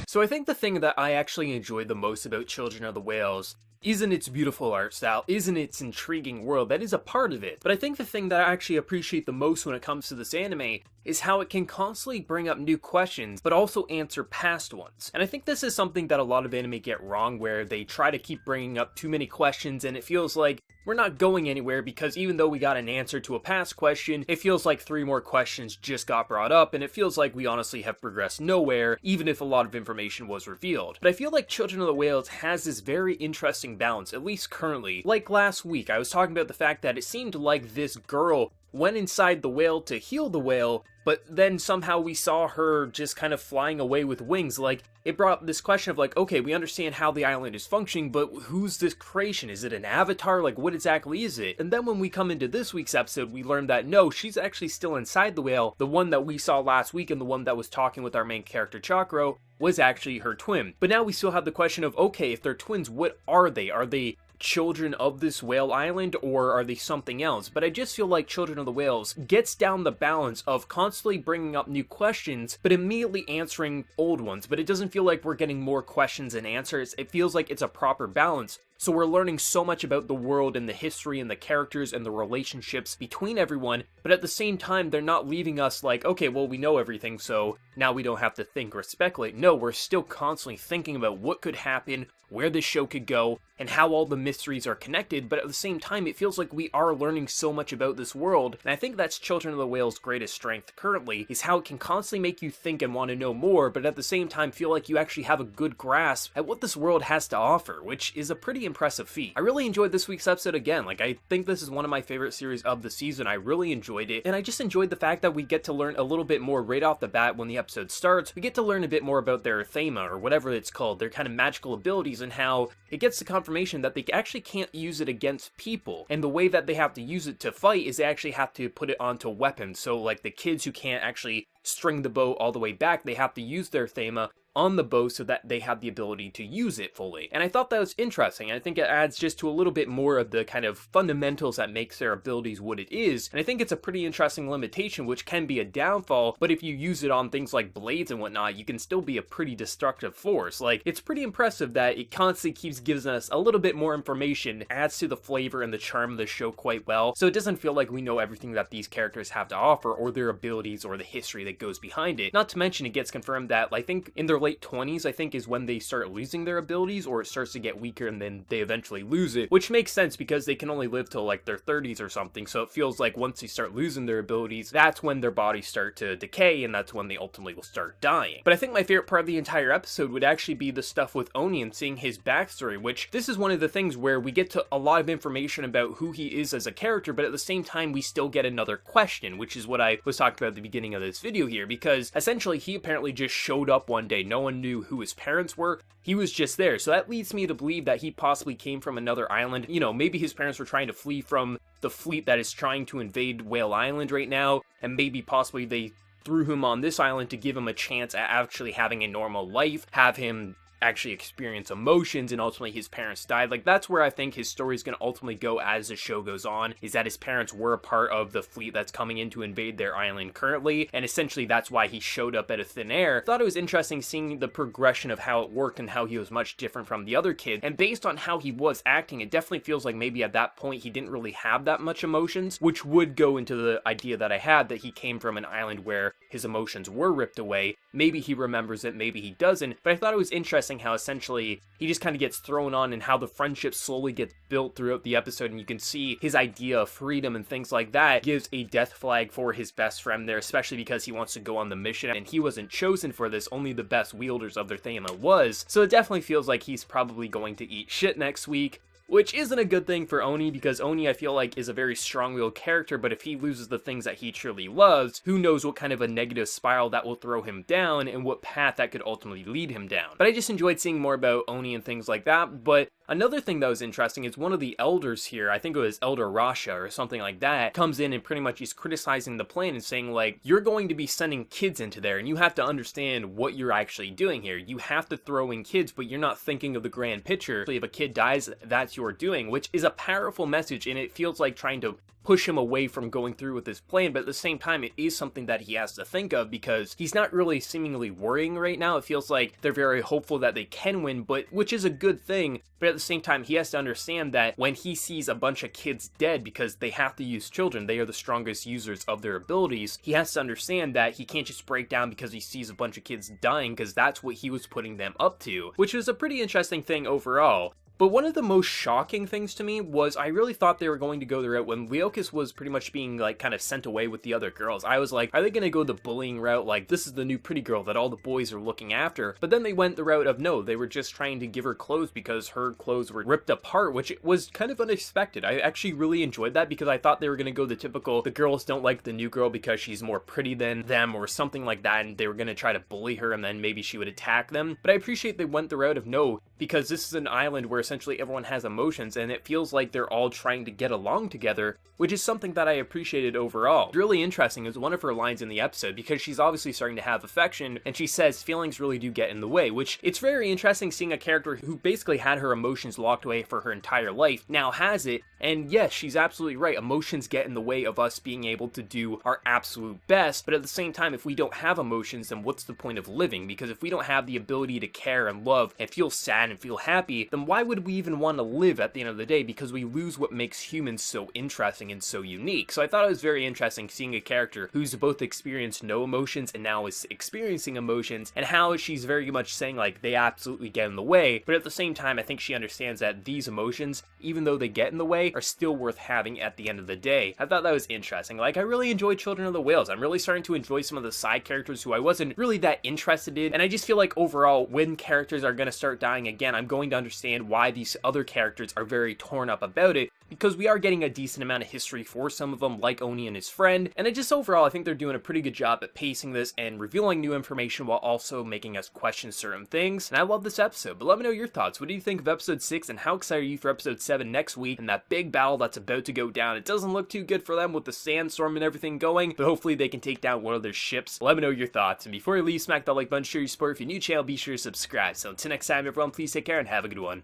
So I think the thing that I actually enjoyed the most about Children of the Whales isn't its beautiful art style, isn't its intriguing world, that is a part of it. But I think the thing that I actually appreciate the most when it comes to this anime is how it can constantly bring up new questions, but also answer past ones. And I think this is something that a lot of anime get wrong, where they try to keep bringing up too many questions, and it feels like we're not going anywhere because even though we got an answer to a past question, it feels like 3 more questions just got brought up, and it feels like we honestly have progressed nowhere, even if a lot of information was revealed. But I feel like Children of the Whales has this very interesting balance, at least currently. Like last week, I was talking about the fact that it seemed like this girl went inside the whale to heal the whale, but then somehow we saw her just kind of flying away with wings. Like, it brought up this question of like, okay, we understand how the island is functioning, but who's this creation? Is it an avatar? Like, what exactly is it? And then when we come into this week's episode, we learn that no, she's actually still inside the whale. The one that we saw last week and the one that was talking with our main character, Chakro, was actually her twin. But now we still have the question of, okay, if they're twins, what are they? Are they children of this whale island, or are they something else? But I just feel like Children of the Whales gets down the balance of constantly bringing up new questions, but immediately answering old ones. But it doesn't feel like we're getting more questions and answers. It feels like it's a proper balance. So we're learning so much about the world and the history and the characters and the relationships between everyone, but at the same time, they're not leaving us like, okay, well, we know everything, so now we don't have to think or speculate. No, we're still constantly thinking about what could happen, where this show could go, and how all the mysteries are connected, but at the same time, it feels like we are learning so much about this world, and I think that's Children of the Whale's greatest strength currently, is how it can constantly make you think and want to know more, but at the same time feel like you actually have a good grasp at what this world has to offer, which is a pretty impressive feat. I really enjoyed this week's episode again. Like, I think this is one of my favorite series of the season. I really enjoyed it, and I just enjoyed the fact that we get to learn a little bit more right off the bat when the episode starts. We get to learn a bit more about their thema, or whatever it's called, their kind of magical abilities, and how it gets the confirmation that they actually can't use it against people, and the way that they have to use it to fight is they actually have to put it onto weapons. So like the kids who can't actually string the bow all the way back, they have to use their thema on the bow so that they have the ability to use it fully. And I thought that was interesting. I think it adds just to a little bit more of the kind of fundamentals that makes their abilities what it is. And I think it's a pretty interesting limitation, which can be a downfall, but if you use it on things like blades and whatnot, you can still be a pretty destructive force. Like, it's pretty impressive that it constantly keeps giving us a little bit more information, adds to the flavor and the charm of the show quite well, so it doesn't feel like we know everything that these characters have to offer, or their abilities, or the history that goes behind it. Not to mention, it gets confirmed that, I think, in their late 20s, I think, is when they start losing their abilities, or it starts to get weaker and then they eventually lose it, which makes sense because they can only live till like their 30s or something, so it feels like once they start losing their abilities, that's when their bodies start to decay, and that's when they ultimately will start dying. But I think my favorite part of the entire episode would actually be the stuff with Oni and seeing his backstory, which this is one of the things where we get to a lot of information about who he is as a character, but at the same time we still get another question, which is what I was talking about at the beginning of this video here, because essentially he apparently just showed up one day. No one knew who his parents were. He was just there. So that leads me to believe that he possibly came from another island. You know, maybe his parents were trying to flee from the fleet that is trying to invade Whale Island right now, and maybe possibly they threw him on this island to give him a chance at actually having a normal life, have him actually experience emotions, and ultimately his parents died. Like, that's where I think his story is going to ultimately go as the show goes on, is that his parents were a part of the fleet that's coming in to invade their island currently, and essentially that's why he showed up out of thin air. I thought it was interesting seeing the progression of how it worked and how he was much different from the other kid, and based on how he was acting, it definitely feels like maybe at that point he didn't really have that much emotions, which would go into the idea that I had, that he came from an island where his emotions were ripped away. Maybe he remembers it, maybe he doesn't, but I thought it was interesting how essentially he just kind of gets thrown on, and how the friendship slowly gets built throughout the episode, and you can see his idea of freedom and things like that gives a death flag for his best friend there, especially because he wants to go on the mission, and he wasn't chosen for this, only the best wielders of their thema was. So it definitely feels like he's probably going to eat shit next week, which isn't a good thing for Oni, because Oni, I feel like, is a very strong-willed character, but if he loses the things that he truly loves, who knows what kind of a negative spiral that will throw him down, and what path that could ultimately lead him down. But I just enjoyed seeing more about Oni and things like that. But another thing that was interesting is one of the elders here, I think it was Elder Rasha or something like that, comes in and pretty much is criticizing the plan and saying, like, you're going to be sending kids into there, and you have to understand what you're actually doing here. You have to throw in kids, but you're not thinking of the grand picture. So if a kid dies, that's you're doing, which is a powerful message, and it feels like trying to push him away from going through with his plan, but at the same time, it is something that he has to think of because he's not really seemingly worrying right now. It feels like they're very hopeful that they can win, but which is a good thing. But at the same time, he has to understand that when he sees a bunch of kids dead because they have to use children, they are the strongest users of their abilities, he has to understand that he can't just break down because he sees a bunch of kids dying, because that's what he was putting them up to, which was a pretty interesting thing overall. But one of the most shocking things to me was I really thought they were going to go the route when Leokas was pretty much being like kind of sent away with the other girls. I was like, are they going to go the bullying route? Like, this is the new pretty girl that all the boys are looking after. But then they went the route of no, they were just trying to give her clothes because her clothes were ripped apart, which was kind of unexpected. I actually really enjoyed that because I thought they were going to go the typical, the girls don't like the new girl because she's more pretty than them or something like that, and they were going to try to bully her and then maybe she would attack them. But I appreciate they went the route of no, because this is an island where essentially everyone has emotions and it feels like they're all trying to get along together, which is something that I appreciated overall. Really interesting is one of her lines in the episode, because she's obviously starting to have affection and she says feelings really do get in the way, which it's very interesting seeing a character who basically had her emotions locked away for her entire life now has it. And yes, she's absolutely right, emotions get in the way of us being able to do our absolute best, but at the same time, if we don't have emotions, then what's the point of living? Because if we don't have the ability to care and love and feel sad and feel happy, then why would we even want to live at the end of the day? Because we lose what makes humans so interesting and so unique. So I thought it was very interesting seeing a character who's both experienced no emotions and now is experiencing emotions, and how she's very much saying like they absolutely get in the way, but at the same time I think she understands that these emotions, even though they get in the way, are still worth having at the end of the day. I thought that was interesting. Like, I really enjoyed Children of the Whales. I'm really starting to enjoy some of the side characters who I wasn't really that interested in, and I just feel like overall when characters are going to start dying again, I'm going to understand why these other characters are very torn up about it, because we are getting a decent amount of history for some of them, like Oni and his friend, and overall I think they're doing a pretty good job at pacing this and revealing new information while also making us question certain things, and I love this episode. But let me know your thoughts. What do you think of episode 6, and how excited are you for episode 7 next week and that big battle that's about to go down? It doesn't look too good for them with the sandstorm and everything going, but hopefully they can take down one of their ships. Let me know your thoughts, and before you leave, smack that like button, share your support. If you're new to the channel, be sure to subscribe. So until next time everyone, please take care and have a good one.